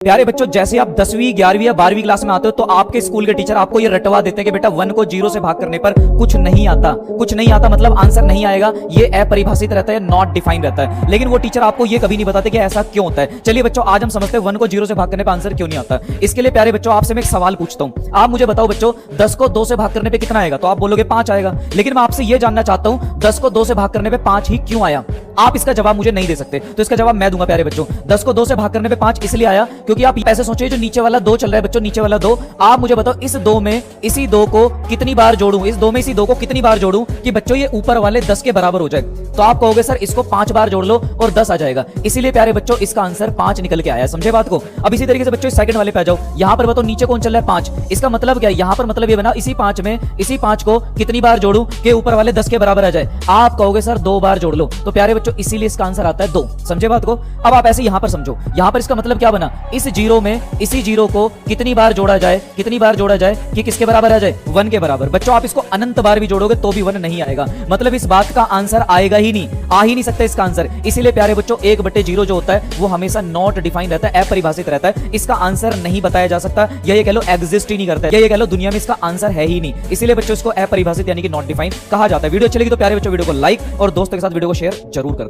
प्यारे बच्चों, जैसे आप 10वीं 11वीं या 12वीं क्लास में आते हो तो आपके स्कूल के टीचर आपको ये रटवा देते हैं कि बेटा 1 को 0 से भाग करने पर कुछ नहीं आता मतलब आंसर नहीं आएगा। ये अपरिभाषित रहता है, नॉट डिफाइंड रहता है। लेकिन वो टीचर आपको ये कभी नहीं बताते कि ऐसा क्यों होता है। चलिए बच्चों, आज हम समझते हैं 1 को 0 से भाग करने पर आंसर क्यों नहीं आता। इसके लिए प्यारे बच्चों आपसे मैं एक सवाल पूछता हूं। आप मुझे बताओ बच्चों, 10 को 2 से भाग करने पर कितना आएगा? तो आप बोलोगे 5 आएगा। लेकिन मैं आपसे ये जानना चाहता हूं 10 को 2 से भाग करने पर 5 ही क्यों आया? आप इसका जवाब मुझे नहीं दे सकते, तो इसका जवाब मैं दूंगा। प्यारे बच्चों, 10 को 2 से भाग करने पे 5 इसलिए आया क्योंकि आप ऐसे सोचिए, जो नीचे वाला 2 चल रहा है बच्चों, नीचे वाला 2, आप मुझे बताओ इस 2 में इसी 2 को कितनी बार जोड़ूं, इस 2 में इसी 2 को कितनी बार जोड़ूं कि बच्चों ये ऊपर वाले 10 के बराबर हो जाए। तो आप कहोगे सर इसको 5 बार जोड़ लो और 10 आ जाएगा। इसीलिए प्यारे बच्चों इसका आंसर 5 निकल के आया है। समझे बात को? अब इसी तरीके से बच्चों सेकंड वाले पे आ जाओ। यहां पर बताओ नीचे कौन चल रहा है? 5। इसका मतलब क्या है? यहां पर मतलब ये बना इसी 5 में इसी 5 को कितनी बार जोड़ूं कि ऊपर वाले 10 के बराबर आ जाए। आप कहोगे सर 2 बार जोड़ लो। तो प्यारे बच्चों इसीलिए इसका आंसर आता है 2। समझे बात को? अब आप ऐसे यहां पर समझो, यहां पर इसका मतलब क्या बना, इस 0 में इसी 0 को कितनी बार जोड़ा जाए कि किसके बराबर आ जाए? 1 के बराबर। बच्चों आप इसको अनंत बार भी जोड़ोगे तो भी 1 नहीं आएगा। मतलब इस बात का आंसर आएगा ही नहीं, आ ही नहीं सकता इसका आंसर। इसीलिए प्यारे बच्चों 1/0 जो होता है वो हमेशा नॉट डिफाइंड रहता है, अपरिभाषित रहता है। इसका आंसर नहीं बताया जा सकता, या ये कह लो एग्जिस्ट ही नहीं करता है, या ये कह लो दुनिया में इसका आंसर है ही नहीं। इसीलिए बच्चों इसको अपरिभाषित यानी कि नॉट डिफाइंड कहा जाता है। वीडियो अच्छी लगी तो प्यारे बच्चों वीडियो को लाइक और दोस्तों के साथ वीडियो को शेयर जरूर कर दें।